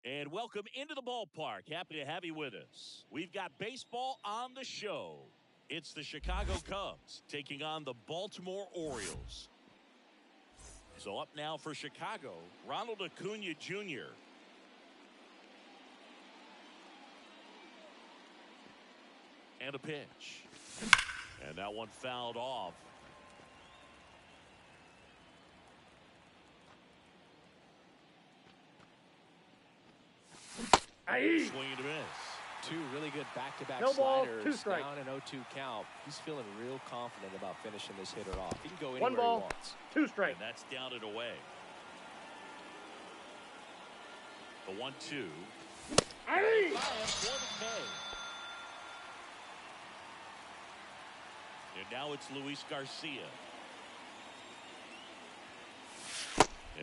And welcome into the ballpark. Happy to have you with us. We've got baseball on the show. It's the Chicago Cubs taking on the Baltimore Orioles. So up now for Chicago, Ronald Acuna Jr. And a pitch. And that one fouled off. Swing and a miss. Two really good back-to-back sliders down an 0-2 count. He's feeling real confident about finishing this hitter off. He can go anywhere he wants. 2 strikes. And that's down and away. The 1-2. Hey! And now it's Luis Garcia.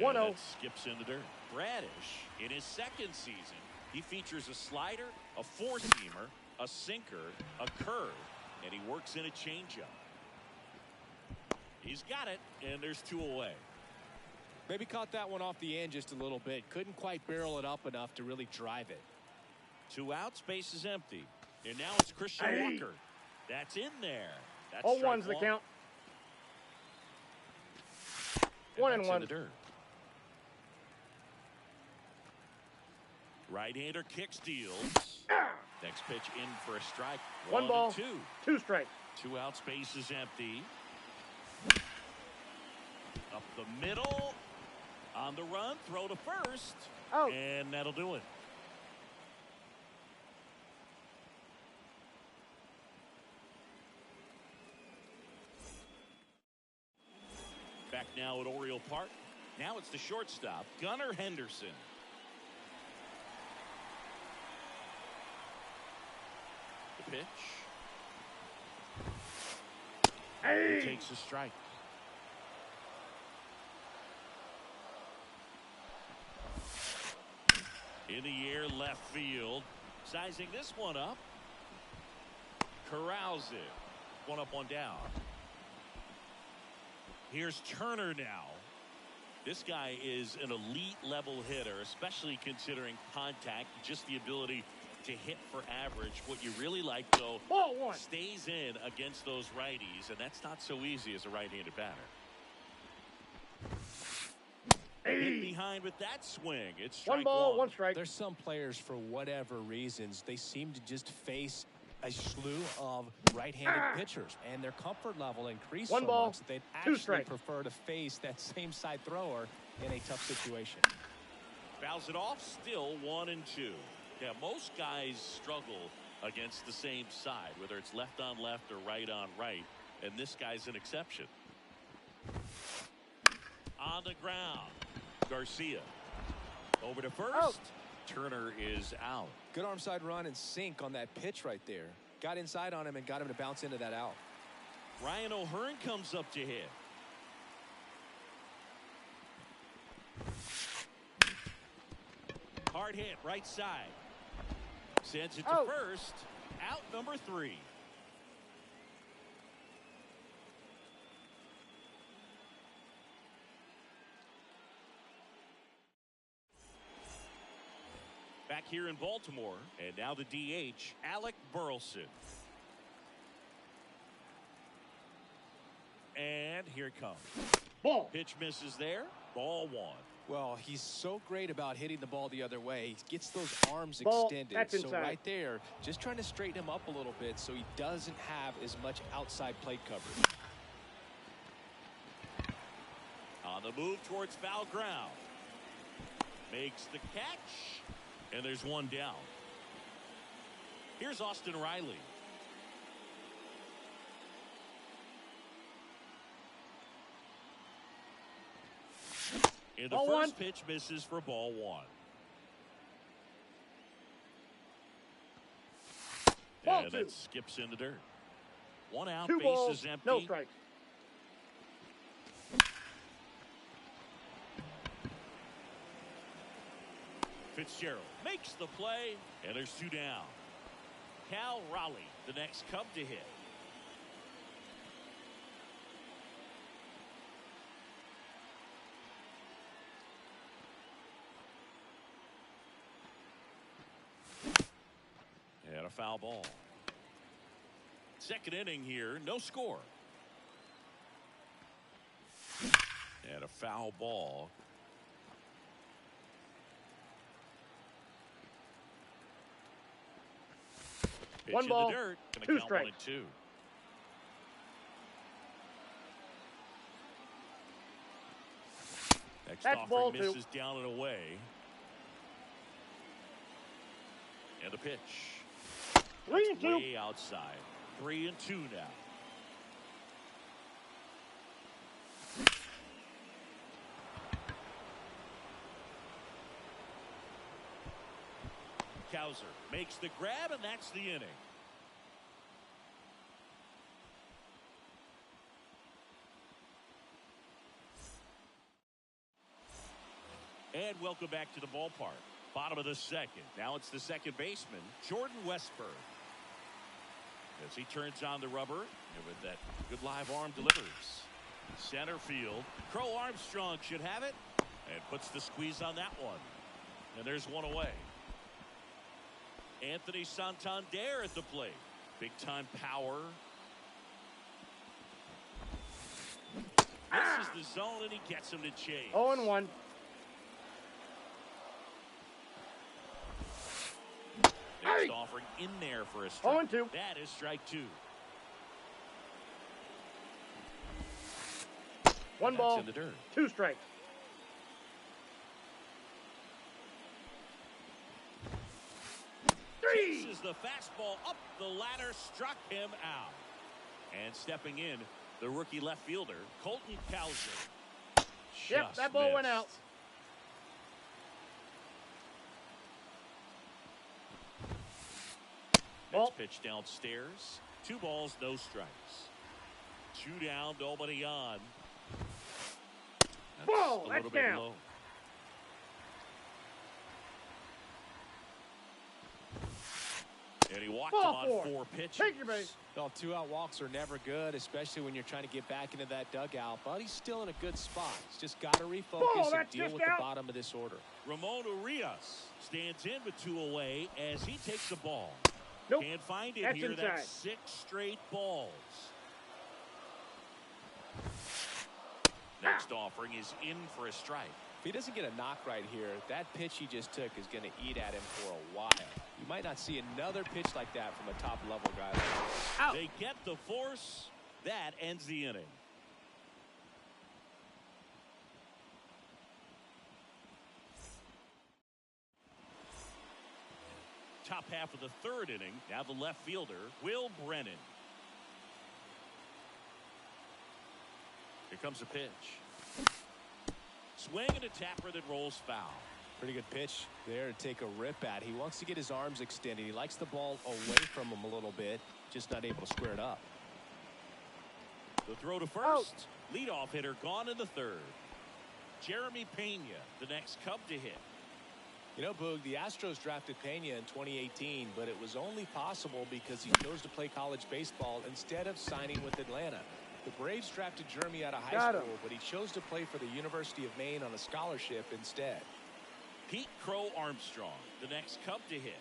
1-0. Skips in the dirt. Bradish, in his second season, he features a slider, a four-seamer, a sinker, a curve, and he works in a changeup. He's got it, and there's 2 away. Maybe caught that one off the end just a little bit. Couldn't quite barrel it up enough to really drive it. 2 outs, base is empty. And now it's Christian Walker. That's in there. That's 0-1's the count. 1-1. In the dirt. Right-hander kick steals. Next pitch in for a strike. 1 ball, 2. 2 strikes. 2 outs, base is empty. Up the middle. On the run, throw to first. Oh. And that'll do it. Back now at Oriole Park. Now it's the shortstop, Gunnar Henderson. The pitch. Hey! He takes a strike. In the air, left field. Sizing this one up. Corrals it. 1 up, 1 down. Here's Turner now. This guy is an elite level hitter, especially considering contact, just the ability to hit for average. What you really like, though, Ball 1. stays in against those righties, and that's not so easy as a right-handed batter. Hit behind with that swing. It's strike 1 ball, 1. 1 strike. There's some players, for whatever reasons, they seem to just face a slew of right-handed pitchers, and their comfort level increased 1 so ball, much that they'd 2 actually strikes. prefer to face that same side thrower in a tough situation. Fouls it off, still 1-2. Yeah, most guys struggle against the same side, whether it's left on left or right on right, and this guy's an exception. On the ground, Garcia. Over to first. Out. Turner is out. Good arm side run and sink on that pitch right there. Got inside on him and got him to bounce into that out. Ryan O'Hearn comes up to hit. Hard hit, right side. Sends it to first. Out number 3. Back here in Baltimore, and now the DH, Alec Burleson. And here it comes. Ball. Pitch misses there. Ball 1. Well, he's so great about hitting the ball the other way. He gets those arms Ball, extended. that's So inside. right there, just trying to straighten him up a little bit so he doesn't have as much outside plate coverage. On the move towards foul ground. Makes the catch. And there's 1 down. Here's Austin Riley. And the first pitch misses for ball 1. Ball And 2. that skips in the dirt. 1 out, 2 base balls, is empty. no strikes. Fitzgerald makes the play, and there's 2 down. Cal Raleigh, the next Cub to hit. foul ball. Second inning here, no score. And a foul ball. Pitch One ball, in the dirt. Gonna two count strikes. 1-2. Next That's offering ball two. misses down and away. And a pitch. 3-2. Way outside. 3-2 now. Cowser makes the grab, and that's the inning. And welcome back to the ballpark. Bottom of the second. Now it's the second baseman, Jordan Westburg. As he turns on the rubber, and with that good live arm delivers. Center field. Crow Armstrong should have it. And puts the squeeze on that one. And there's one away. Anthony Santander at the plate. Big time power. This is the zone, and he gets him to chase. 0-1. Next offering in there for a strike. 0-2. That is strike two. One That's ball, in the dirt. 2 strikes. Chases the fastball up the ladder, struck him out. And stepping in, the rookie left fielder, Colton Cowser. Yep, that ball went out. Ball. Next pitch downstairs. 2 balls, no strikes. 2 down, nobody on. Ball, a that's little bit down. low. And he walked Ball on 4. 4 pitches. Take your base. Well, 2-out walks are never good, especially when you're trying to get back into that dugout. But he's still in a good spot. He's just got to refocus Ball, and that's deal just with the out. bottom of this order. Ramon Urias stands in with 2 away as he takes the ball. Nope. Can't find it That's here. inside. That's 6 straight balls. Next offering is in for a strike. If he doesn't get a knock right here, that pitch he just took is going to eat at him for a while. You might not see another pitch like that from a top-level guy like this. Out. They get the force. That ends the inning. Top half of the 3rd inning. Now the left fielder, Will Brennan. Here comes a pitch. Swing and a tapper that rolls foul. Pretty good pitch there to take a rip at. He wants to get his arms extended. He likes the ball away from him a little bit, just not able to square it up. The throw to first. Leadoff hitter gone in the 3rd. Jeremy Pena, the next Cub to hit. You know, Boog, the Astros drafted Pena in 2018, but it was only possible because he chose to play college baseball instead of signing with Atlanta. The Braves drafted Jeremy out of high school, but he chose to play for the University of Maine on a scholarship instead. Pete Crow Armstrong, the next Cub to hit.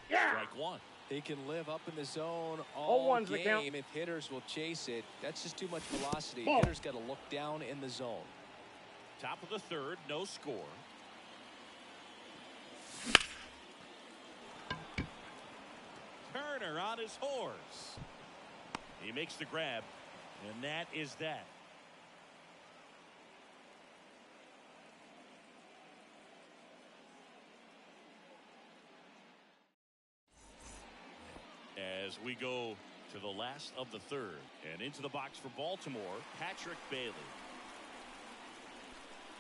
Yeah. Strike 1. He can live up in the zone all 0-1's the count. game if hitters will chase it. That's just too much velocity. Ball. Hitters got to look down in the zone. Top of the 3rd, no score. Turner on his horse. He makes the grab, and that is that. As we go to the last of the 3rd, and into the box for Baltimore, Patrick Bailey.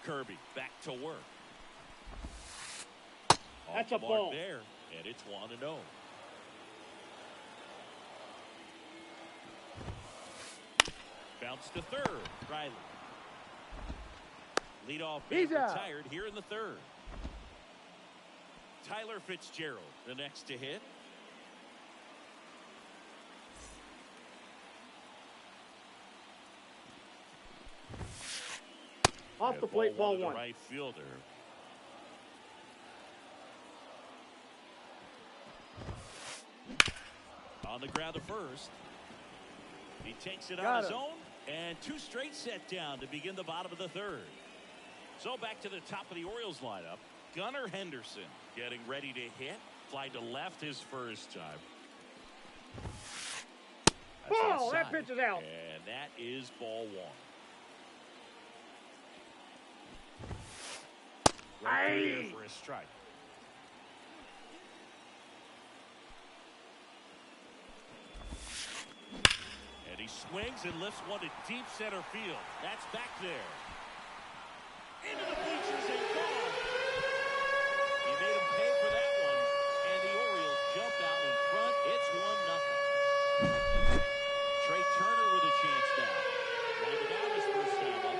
Kirby back to work. That's Off the a mark ball. there, and it's 1-0. Bounce to 3rd. Riley. Leadoff He's man out. retired here in the 3rd. Tyler Fitzgerald, the next to hit. Off And the plate, ball to the 1. right fielder. On the ground to first. He takes it Got on his him. own. And 2 straight set down to begin the bottom of the 3rd. So back to the top of the Orioles lineup. Gunnar Henderson getting ready to hit. Fly to left his first time. That's Ball! That outside. pitch is out. And that is ball 1. Right through there for a strike. And he swings and lifts one to deep center field. That's back there. Into the bleachers and gone. He made him pay for that one. And the Orioles jump out in front. It's 1-0. Trey Turner with a chance now. Grounded out his first time up.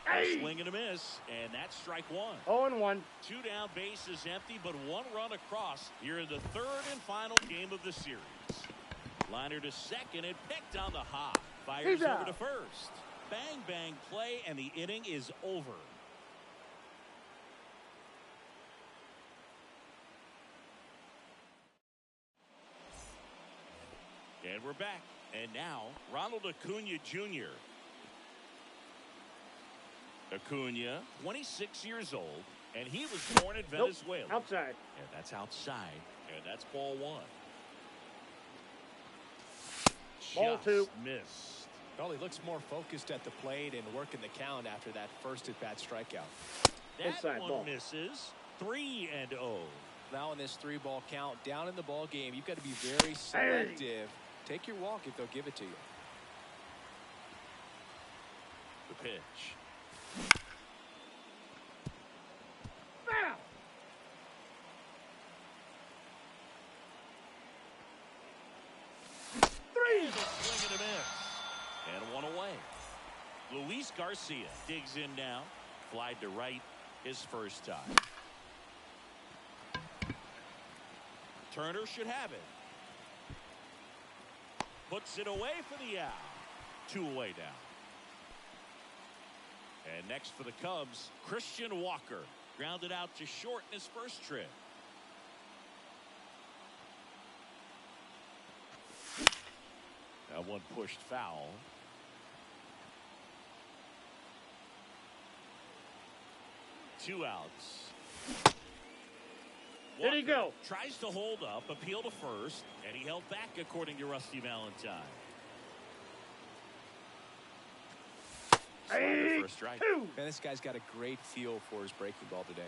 Hey! Swing and a miss, and that's strike 1. 0-1. 2 down, base is empty, but 1 run across here in the 3rd and final game of the series. Liner to second and picked on the hop. Fires over to first. Bang, bang play, and the inning is over. And we're back. And now, Ronald Acuna Jr. Acuna, 26 years old, and he was born in Venezuela. Nope. Outside. And that's outside, and that's ball 1. Ball 2. Missed. Well, he looks more focused at the plate and working the count after that first at-bat strikeout. That Inside one ball. misses. 3-0. Now in this 3-ball count, down in the ball game, you've got to be very selective. Take your walk if they'll give it to you. The pitch. Foul! And a swing and a miss. And 1 away. Luis Garcia digs in now. Flied to right his first time. Turner should have it. Puts it away for the out. 2 away now. And next for the Cubs, Christian Walker. Grounded out to short in his first trip. That one pushed foul. Two outs. Did he go? Tries to hold up, appeal to first, and he held back according to Rusty Valentine. Slider for a strike. Two. Man, this guy's got a great feel for his breaking ball today.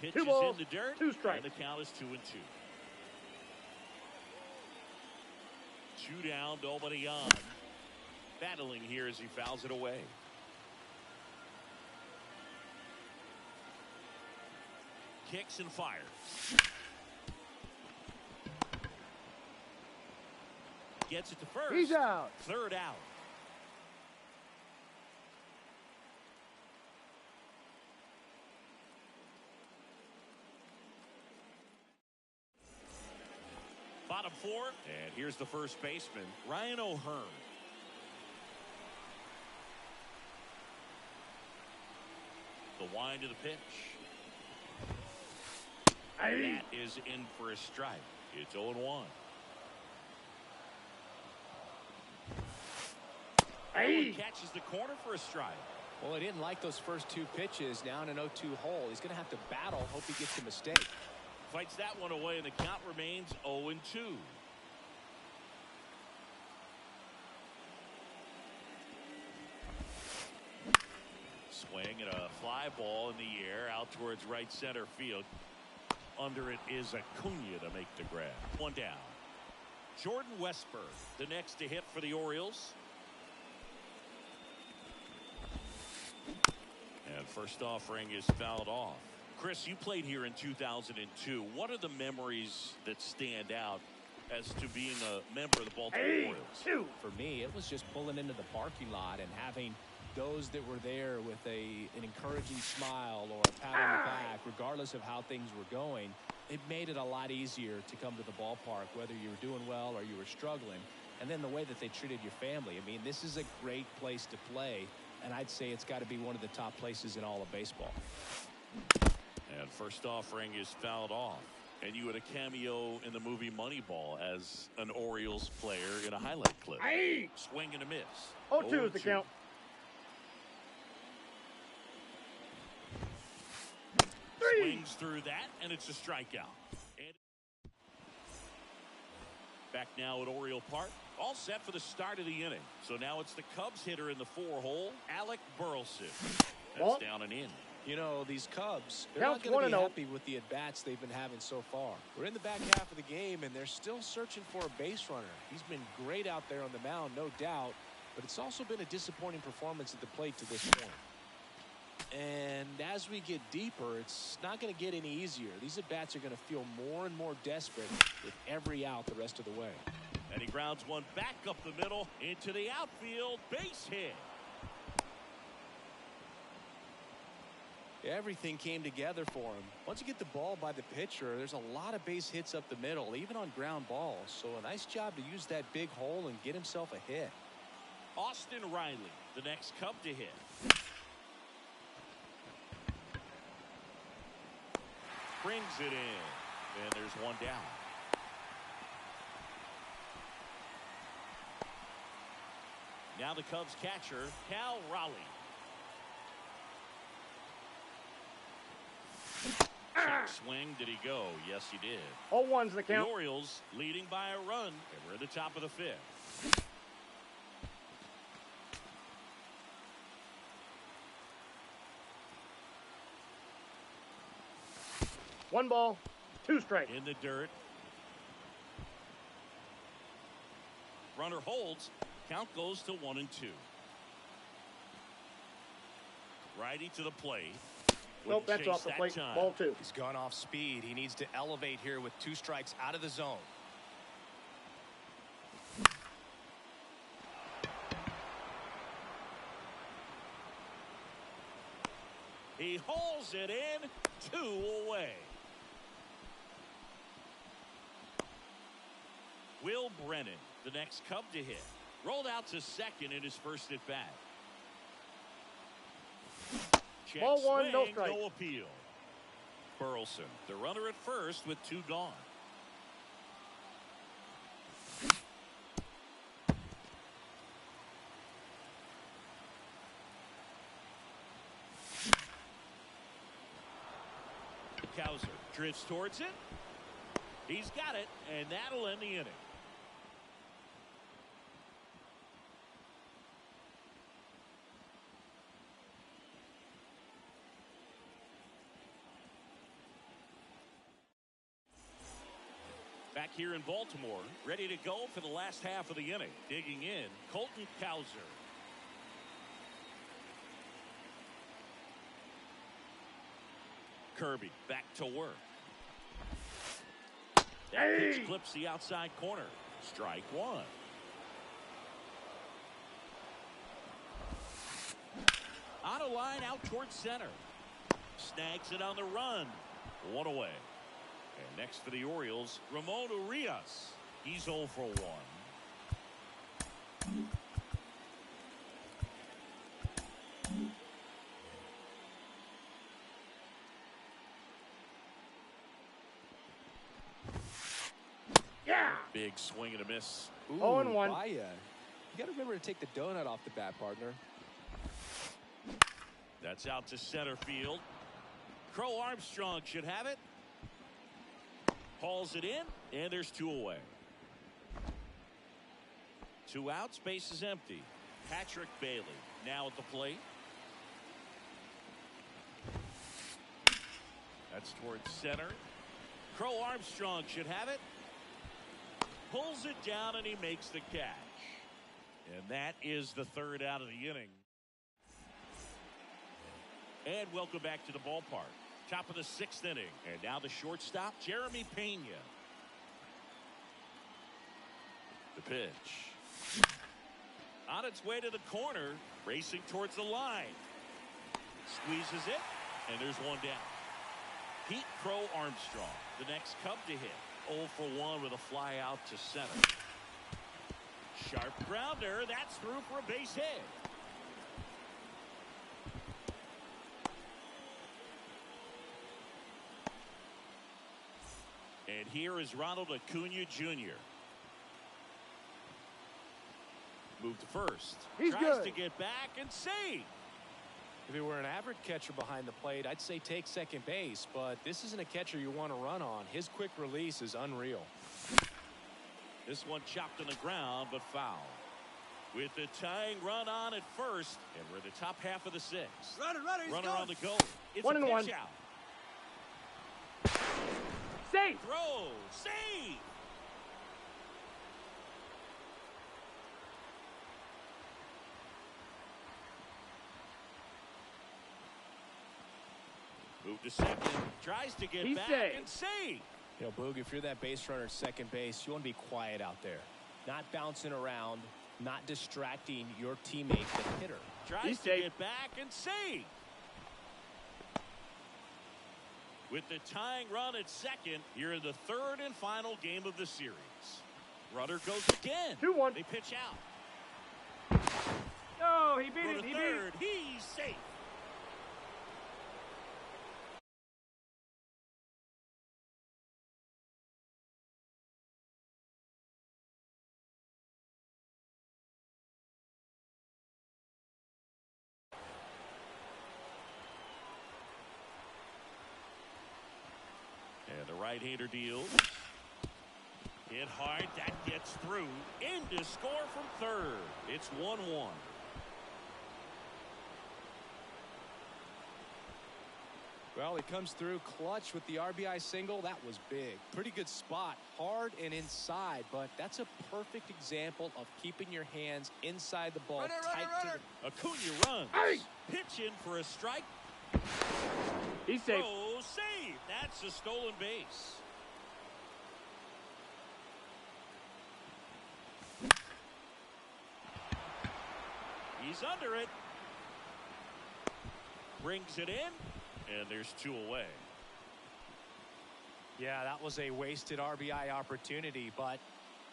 Pitch Two is balls, in the dirt, 2 strikes. and the count is 2-2. 2 down, nobody on. Battling here as he fouls it away. Kicks and fires. Gets it to first. He's out. 3rd out. Bottom 4, and here's the first baseman, Ryan O'Hearn. The wind to the pitch. Hey. That is in for a strike. It's 0-1. Hey. Catches the corner for a strike. Well, he didn't like those first 2 pitches. Now in an 0-2 hole. He's going to have to battle. Hope he gets a mistake. Fights that one away, and the count remains 0-2. Swing and a fly ball in the air out towards right center field. Under it is Acuna to make the grab. 1 down. Jordan Westburg, the next to hit for the Orioles. And first offering is fouled off. Chris, you played here in 2002. What are the memories that stand out as to being a member of the Baltimore Orioles? 2. For me, it was just pulling into the parking lot and having those that were there with an encouraging smile or a pat on the back, regardless of how things were going. It made it a lot easier to come to the ballpark, whether you were doing well or you were struggling. And then the way that they treated your family. I mean, this is a great place to play, and I'd say it's got to be one of the top places in all of baseball. And first offering is fouled off. And you had a cameo in the movie Moneyball as an Orioles player in a highlight clip. Aye. Swing and a miss. 0-2 is the count. Swings through that, and it's a strikeout. And back now at Oriole Park. All set for the start of the inning. So now it's the Cubs hitter in the 4-hole, Alec Burleson. That's down and in. You know, these Cubs, they're not going to be happy with the at-bats they've been having so far. We're in the back half of the game, and they're still searching for a base runner. He's been great out there on the mound, no doubt, but it's also been a disappointing performance at the plate to this point. And as we get deeper, it's not going to get any easier. These at-bats are going to feel more and more desperate with every out the rest of the way. And he grounds one back up the middle into the outfield. Base hit. Everything came together for him. Once you get the ball by the pitcher, there's a lot of base hits up the middle, even on ground balls. So a nice job to use that big hole and get himself a hit. Austin Riley, the next Cub to hit. Brings it in, and there's one down. Now the Cubs catcher, Cal Raleigh. Check swing. Did he go? Yes, he did. 0-1's the count. The Orioles leading by a run, and we're at the top of the 5th. One ball, 2 strikes. In the dirt. Runner holds. Count goes to 1-2. Righty to the plate. Nope, that's off the plate. Ball 2. He's gone off speed. He needs to elevate here with 2 strikes out of the zone. He hauls it in. 2 away. Will Brennan, the next Cub to hit. Rolled out to second in his first at bat. Check Ball 1, swing, no strike. no appeal. Burleson, the runner at first with 2 gone. Cowser drifts towards it. He's got it, and that'll end the inning. Back here in Baltimore, ready to go for the last half of the inning. Digging in, Colton Cowser. Kirby back to work. That pitch clips the outside corner. Strike 1. On a line out towards center. Snags it on the run. 1 away. And next for the Orioles, Ramon Urias. He's 0 for 1. Yeah. Big swing and a miss. Ooh, 0-1. Baya. You got to remember to take the donut off the bat, partner. That's out to center field. Crow Armstrong should have it. Hauls it in, and there's 2 away. 2 outs, base is empty. Patrick Bailey now at the plate. That's towards center. Crow Armstrong should have it. Pulls it down, and he makes the catch. And that is the 3rd out of the inning. And welcome back to the ballpark. Top of the 6th inning. And now the shortstop, Jeremy Pena. The pitch. On its way to the corner, racing towards the line. Squeezes it, and there's 1 down. Pete Crow Armstrong, the next Cub to hit. 0 for 1 with a fly out to center. Sharp grounder, that's through for a base hit. And here is Ronald Acuna Jr. Move to first. He's Tries good. to get back and save. If he were an average catcher behind the plate, I'd say take second base, but this isn't a catcher you want to run on. His quick release is unreal. This one chopped on the ground, but foul. With the tying run on at first, and we're in the top half of the sixth. Runner on the go. It's One a and pitch one. out. Safe. Throw. Save. Move to second. Tries to get He's back safe. and save. You know, Boog, if you're that base runner at second base, you want to be quiet out there. Not bouncing around, not distracting your teammate, the hitter. Tries He's to safe. get back and save. With the tying run at second, you're in the third and final game of the series. Runner goes again. 2-1. They pitch out. No, he beat Go it. to He third. beat it. He's safe. And the right-hander deals. Hit hard. That gets through. In to score from third. It's 1-1. Well, he comes through clutch with the RBI single. That was big. Pretty good spot. Hard and inside, but that's a perfect example of keeping your hands inside the ball tight to the... Acuna runs. Hey! Pitch in for a strike. He's safe. Oh, save. That's a stolen base. He's under it. Brings it in. And there's two away. Yeah, that was a wasted RBI opportunity, but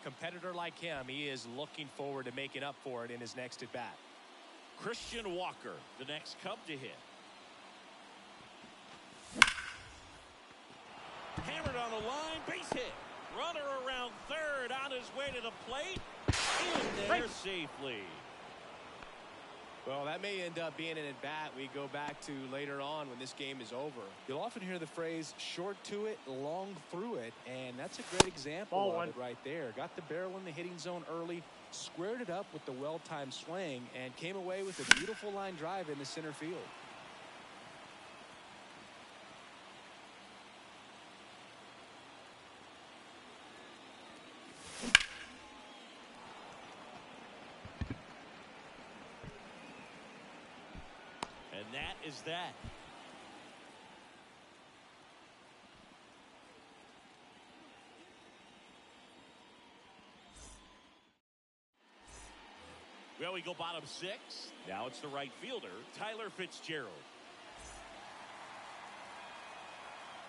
competitor like him, he is looking forward to making up for it in his next at-bat. Christian Walker, the next Cub to hit. Hammered on the line, base hit. Runner around third on his way to the plate. In there safely. Well, that may end up being an at-bat we go back to later on when this game is over. You'll often hear the phrase, short to it, long through it, and that's a great example Ball of one. it right there. Got the barrel in the hitting zone early, squared it up with the well-timed swing, and came away with a beautiful line drive in the center field. And that is that. Well, we go bottom six. Now it's the right fielder, Tyler Fitzgerald.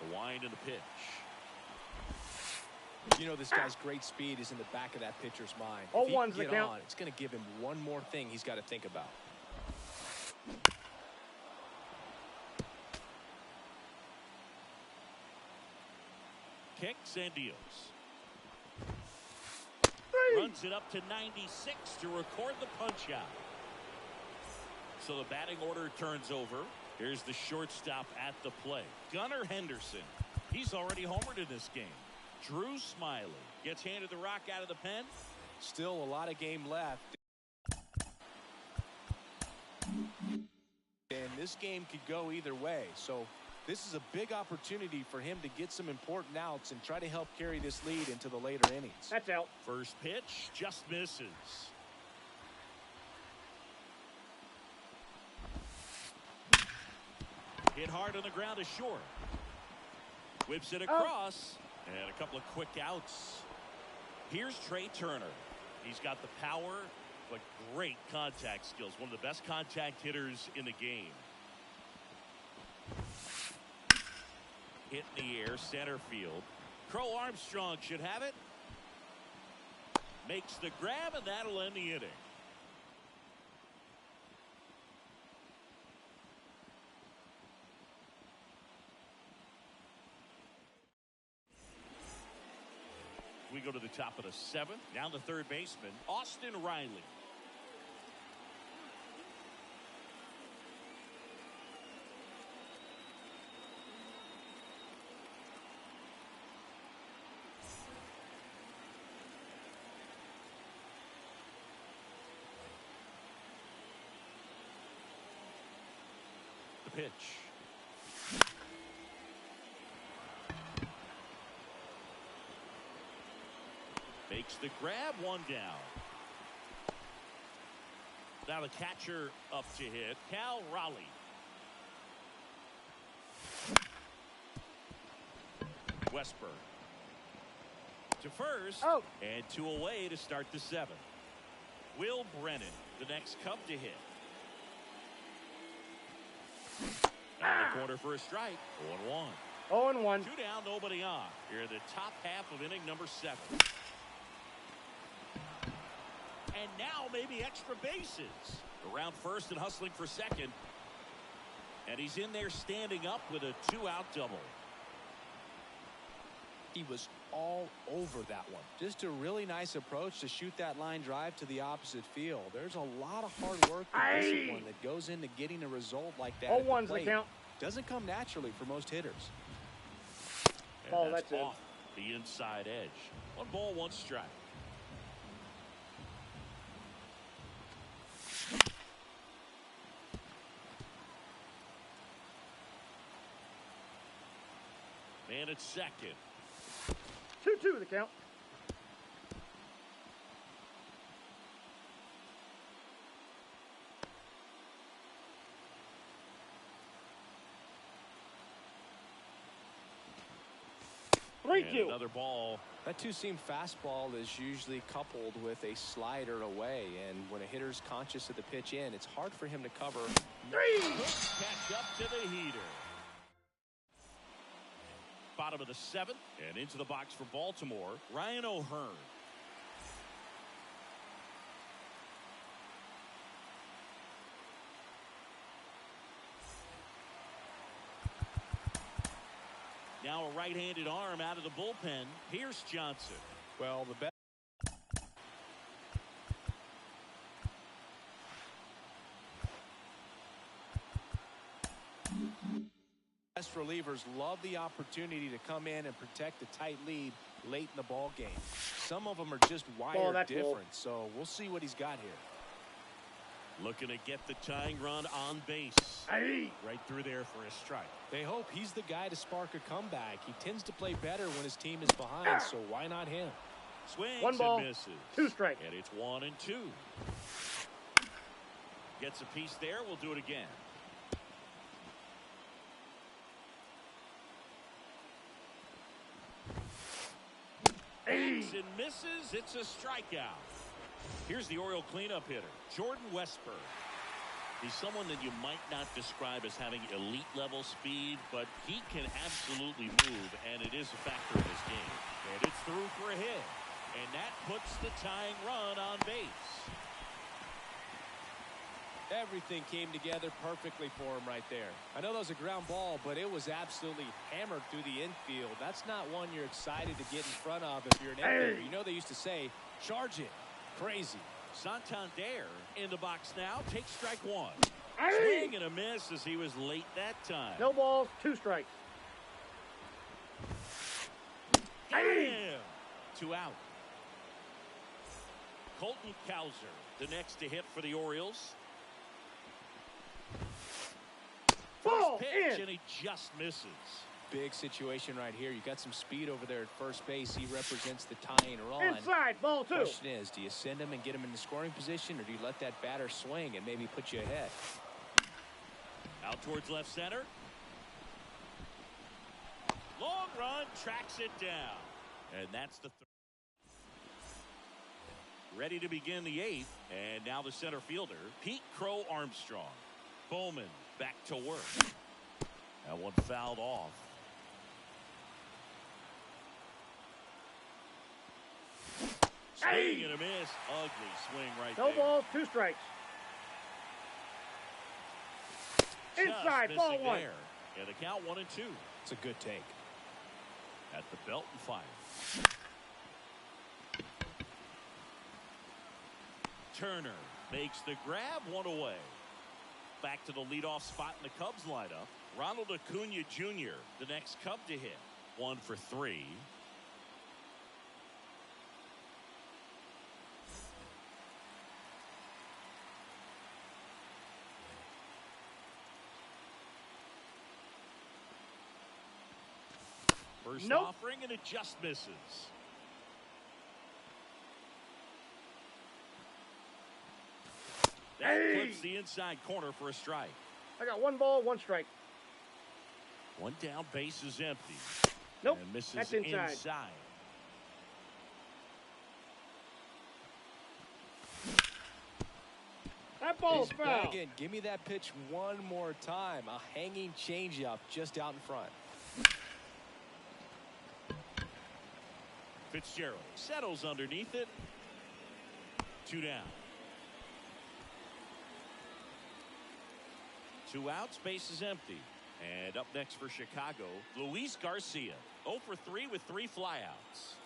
The wind and the pitch. You know, this guy's great speed is in the back of that pitcher's mind. Oh, If he one's can the get count. on, it's going to give him one more thing he's got to think about. Kicks and deals. Three. Runs it up to 96 to record the punch out. So the batting order turns over. Here's the shortstop at the plate. Gunnar Henderson. He's already homered in this game. Drew Smiley gets handed the rock out of the pen. Still a lot of game left. And this game could go either way. So this is a big opportunity for him to get some important outs and try to help carry this lead into the later innings. That's out. First pitch just misses. Hit hard on the ground is short. Whips it across. And a couple of quick outs. Here's Trey Turner. He's got the power, but great contact skills. One of the best contact hitters in the game. Hit in the air, center field. Crow Armstrong should have it. Makes the grab, and that'll end the inning. go to the top of the 7th. Now the third baseman, Austin Riley. The pitch. Makes the grab, one down. Now the catcher up to hit, Cal Raleigh. Westburg to first, and 2 away to start the 7th. Will Brennan, the next Cub to hit. Down the corner for a strike, 0-1. 0-1. 2 down, nobody on. Here in the top half of inning number 7. And now maybe extra bases. Around first and hustling for second. And he's in there standing up with a 2-out double. He was all over that one. Just a really nice approach to shoot that line drive to the opposite field. There's a lot of hard work and discipline that goes into getting a result like that. 0-1's the count. Doesn't come naturally for most hitters. And that's off the inside edge. 1 ball, 1 strike. Man at second. 2-2 the count. Another ball. That two-seam fastball is usually coupled with a slider away, and when a hitter's conscious of the pitch in, it's hard for him to cover. 3. Catch up to the heater. Bottom of the 7th, and into the box for Baltimore, Ryan O'Hearn. Now a right-handed arm out of the bullpen, Pierce Johnson. Well, the best relievers love the opportunity to come in and protect a tight lead late in the ball game. Some of them are just wired different, so we'll see what he's got here. Looking to get the tying run on base. Right through there for a strike. They hope he's the guy to spark a comeback. He tends to play better when his team is behind, so why not him? Swings 1 ball, and misses. 2 strikes. And it's 1-2. Gets a piece there. We'll do it again. And misses. It's a strikeout. Here's the Oriole cleanup hitter, Jordan Westburg. He's someone that you might not describe as having elite level speed, but he can absolutely move, and it is a factor in this game. And it's through for a hit, and that puts the tying run on base. Everything came together perfectly for him right there. I know that was a ground ball, but it was absolutely hammered through the infield. That's not one you're excited to get in front of if you're an infielder. You know they used to say, charge it. Crazy. Santander in the box now. Takes strike 1. Swing and a miss as he was late that time. No balls, 2 strikes. Damn. 2 out. Colton Cowser, the next to hit for the Orioles. First pitch, and he just misses. Big situation right here. You got some speed over there at first base. He represents the tying run. Inside, ball 2. Question is, do you send him and get him in the scoring position, or do you let that batter swing and maybe put you ahead? Out towards left center. Long run, tracks it down. And that's the third. Ready to begin the 8th, and now the center fielder, Pete Crow Armstrong. Bowman back to work. That one fouled off. Swing and a miss. Ugly swing right there. No balls, 2 strikes. Inside, ball 1. There. And the count 1-2. It's a good take. At the belt and fire. Turner makes the grab, one away. Back to the leadoff spot in the Cubs lineup. Ronald Acuna Jr., the next Cub to hit. 1 for 3. First offering, and it just misses. That clips the inside corner for a strike. I got 1 ball, 1 strike. 1 down, base is empty. Nope, and misses that's inside. That ball's foul. Again, give me that pitch one more time. A hanging changeup just out in front. Fitzgerald settles underneath it. 2 down. 2 outs, base is empty. And up next for Chicago, Luis Garcia. 0 for 3 with 3 flyouts.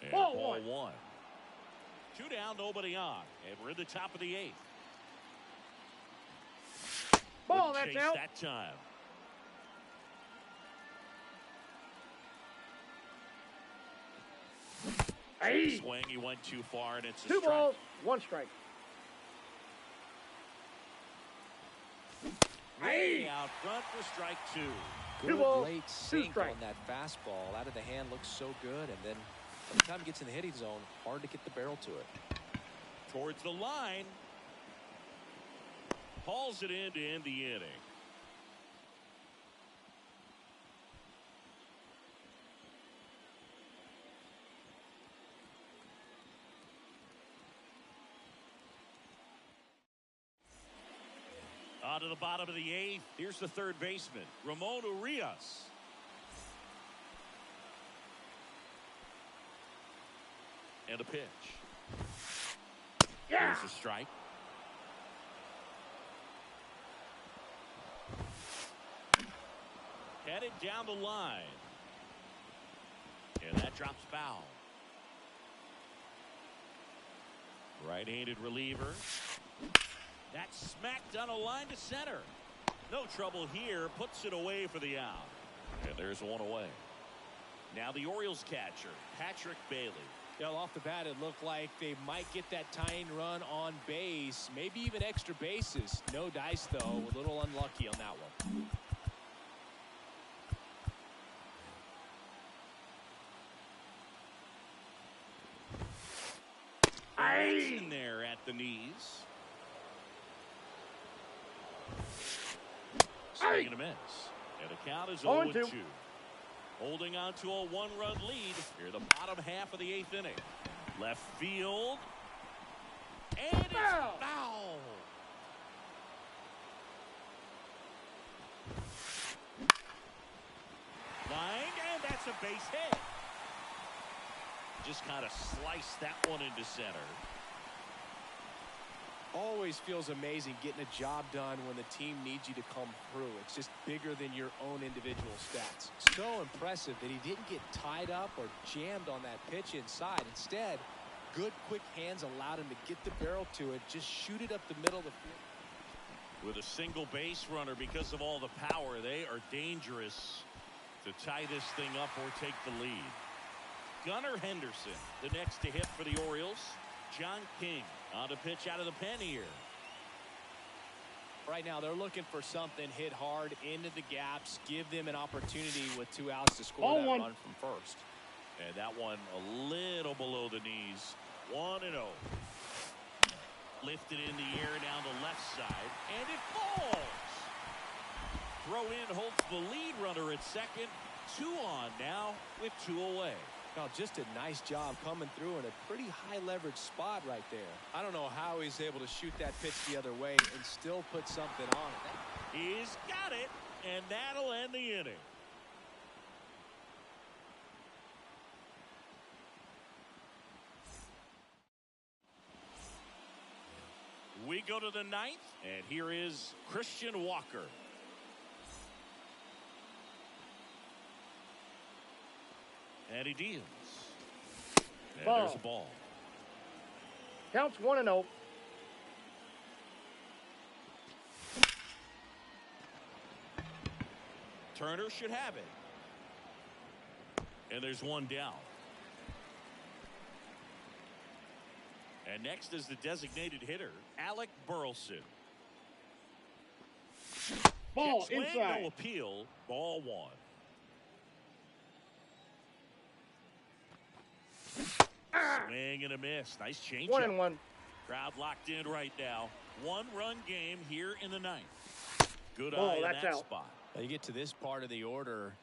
And ball 1. 2 down, nobody on. And we're in the top of the 8th. Ball, that's out. That time. Hey. Swing, he went too far, and it's a 2 strike. balls, 1 strike. Way out front for strike 2. Good balls, late 2 sink strikes. on that fastball. Out of the hand looks so good, and then by the time it gets in the hitting zone, hard to get the barrel to it. Towards the line. Hauls it in to end the inning. On to the bottom of the 8th. Here's the third baseman, Ramon Urias. And a pitch. Yeah. There's a strike. Headed down the line. And that drops foul. Right-handed reliever. That's smacked on a line to center. No trouble here. Puts it away for the out. And there's 1 away. Now the Orioles catcher, Patrick Bailey. Yeah, off the bat, it looked like they might get that tying run on base. Maybe even extra bases. No dice, though. A little unlucky on that one. It's in there at the knees. Swing and a miss. And the count is 0-2. Holding on to a 1-run lead here, the bottom half of the 8th inning. Left field. And it's foul. Line, and that's a base hit. Just kind of sliced that one into center. Always feels amazing getting a job done when the team needs you to come through. It's just bigger than your own individual stats. So impressive that he didn't get tied up or jammed on that pitch inside. Instead, good quick hands allowed him to get the barrel to it, just shoot it up the middle of the field. With a single base runner, because of all the power, they are dangerous to tie this thing up or take the lead. Gunnar Henderson, the next to hit for the Orioles. John King on a pitch out of the pen here. Right now, they're looking for something hit hard into the gaps, give them an opportunity with 2 outs to score that run from first. And that one a little below the knees. 1-0. Lifted in the air down the left side, and it falls. Throw in holds the lead runner at second. 2 on now with 2 away. Now, just a nice job coming through in a pretty high leverage spot right there. I don't know how he's able to shoot that pitch the other way and still put something on it. He's got it, and that'll end the inning. We go to the 9th, and here is Christian Walker. And he deals. And there's a ball. Counts 1-0. Turner should have it. And there's one down. And next is the designated hitter, Alec Burleson. Ball Swing, inside. no appeal. Ball one. Swing and a miss. Nice change. 1-1. Crowd locked in right now. One-run game here in the ninth. Good Ball, eye in that's that out. spot. Now you get to this part of the order.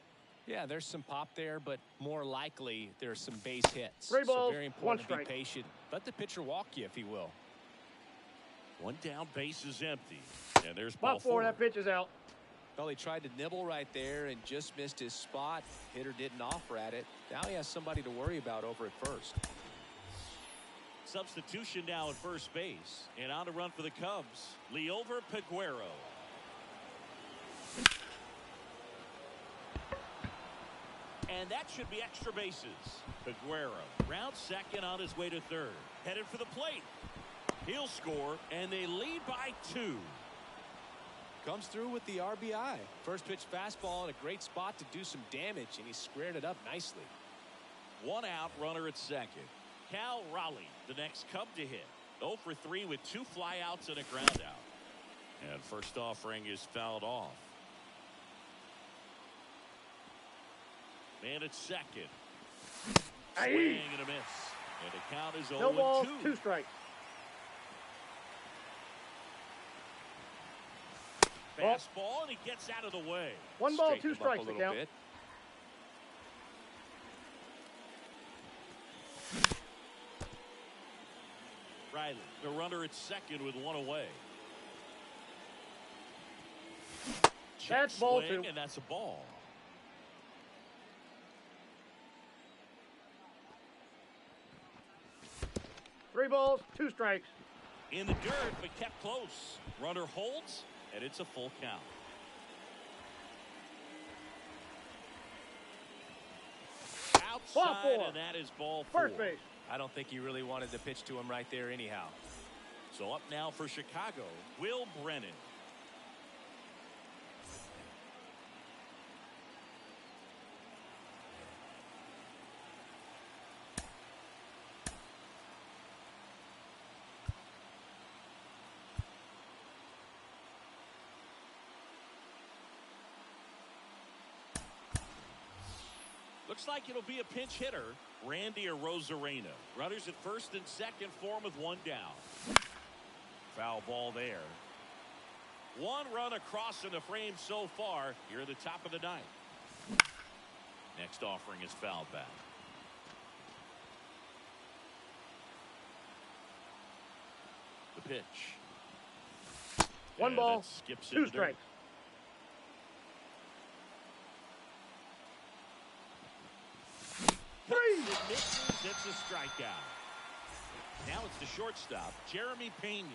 Yeah, there's some pop there, but more likely there's some base hits. 3 balls, so very 1 important to be strike. patient. Let the pitcher walk you, if he will. One down, base is empty. And there's Ball ball 4. four. That pitch is out. Well, he tried to nibble right there and just missed his spot. Hitter didn't offer at it. Now he has somebody to worry about over at first. Substitution now at first base. And on to run for the Cubs, Leover Peguero. And that should be extra bases. Peguero round second on his way to third. Headed for the plate. He'll score, and they lead by 2. Comes through with the RBI. First pitch fastball in a great spot to do some damage, and he squared it up nicely. One out, runner at second. Cal Raleigh, the next Cub to hit. 0 for 3 with 2 flyouts and a ground out. And first offering is fouled off. Man at second. Swing and a miss. And the count is 0-2. No balls, 2 strikes. Fastball, and he gets out of the way. 1 ball, Straighten 2 him up strikes a to little count. bit. Riley, the runner at second with 1 away. That's ball Swing, 2. and that's a ball. Three balls, 2 strikes. In the dirt, but kept close. Runner holds, and it's a full count. Ball Outside, 4. and that is ball 4. First base. I don't think he really wanted to pitch to him right there anyhow. So up now for Chicago, Will Brennan. Looks like it'll be a pinch hitter, Randy Arozarena. Runners at first and second for him with 1 down. Foul ball there. 1 run across in the frame so far here at the top of the ninth. Next offering is fouled back. The pitch. 1 And ball, that skips 2 into dirt. strikes. Misses, it's a strikeout. Now it's the shortstop, Jeremy Pena.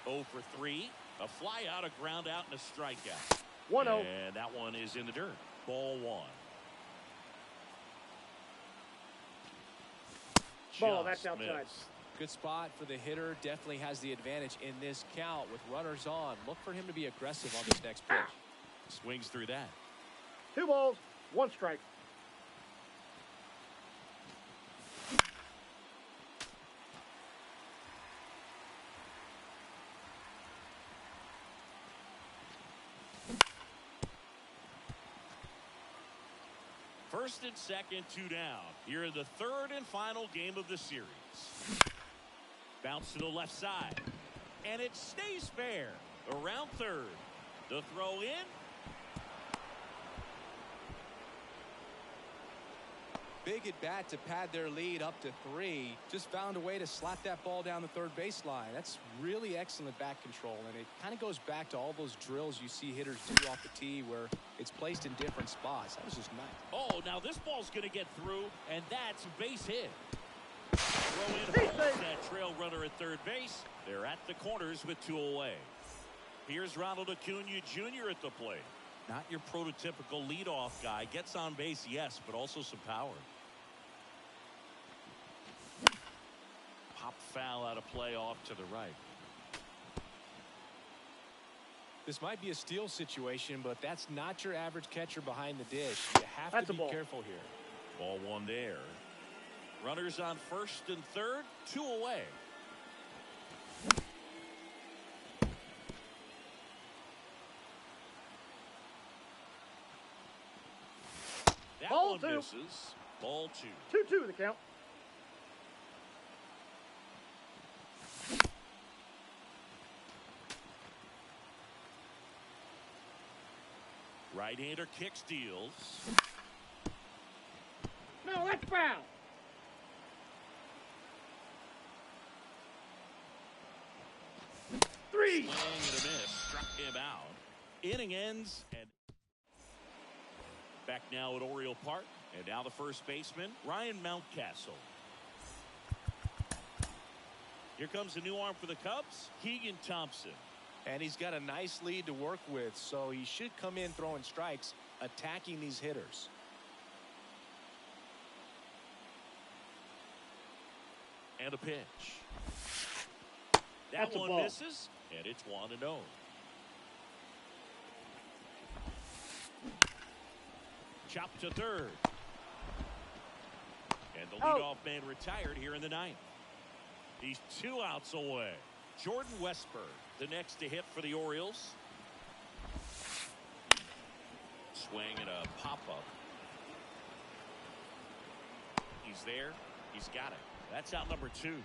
0 for 3. A fly out, a ground out, and a strikeout. 1-0. And that one is in the dirt. Ball 1. Ball, Just that's outside. missed. Good spot for the hitter. Definitely has the advantage in this count with runners on. Look for him to be aggressive on this next pitch. Swings through that. 2 balls, 1 strike. First and second, 2 down. Here in the third and final game of the series. Bounce to the left side. And it stays fair. Around third. The throw in. Big at bat to pad their lead up to 3. Just found a way to slap that ball down the third baseline. That's really excellent bat control, and it kind of goes back to all those drills you see hitters do off the tee where it's placed in different spots. That was just nice. Oh, now this ball's going to get through, and that's a base hit. Throw in holds that trail runner at third base. They're at the corners with 2 away. Here's Ronald Acuna Jr. at the plate. Not your prototypical leadoff guy. Gets on base, yes, but also some power. Pop foul out of play off to the right. This might be a steal situation, but that's not your average catcher behind the dish. You have to be careful here. Ball one there. Runners on first and third, 2 away. That Ball one two. misses. Ball 2. 2-2 the count. Right-hander kick steals. No, that's foul. Three. Swing and a miss. Struck him out. Inning ends. And back now at Oriole Park. And now the first baseman, Ryan Mountcastle. Here comes a new arm for the Cubs, Keegan Thompson. And he's got a nice lead to work with, so he should come in throwing strikes, attacking these hitters. And a pitch. That That's a one ball. misses, and it's 1-0. Chop to third. And the leadoff man retired here in the ninth. He's 2 outs away. Jordan Westburg, the next to hit for the Orioles. Swing and a pop-up. He's there. He's got it. That's out number 2.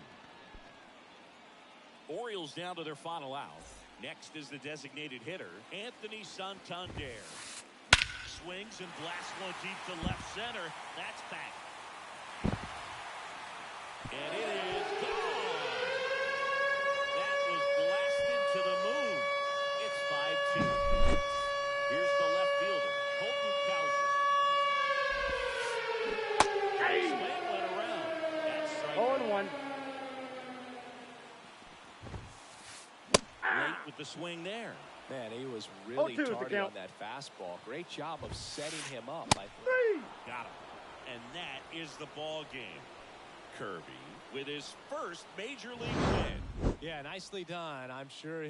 Orioles down to their final out. Next is the designated hitter, Anthony Santander. Swings and blasts one deep to left center. That's back. And it is gone. That was blasted to the moon. It's 5-2. Here's the left fielder, Colton Cowser. Hey. Swing went around. That's strike 0-1. Late with the swing there. Man, he was really 0-2 is the tardy count. on that fastball. Great job of setting him up. Three. Got him. And that is the ball game. Kirby with his first major league win. Yeah, nicely done. I'm sure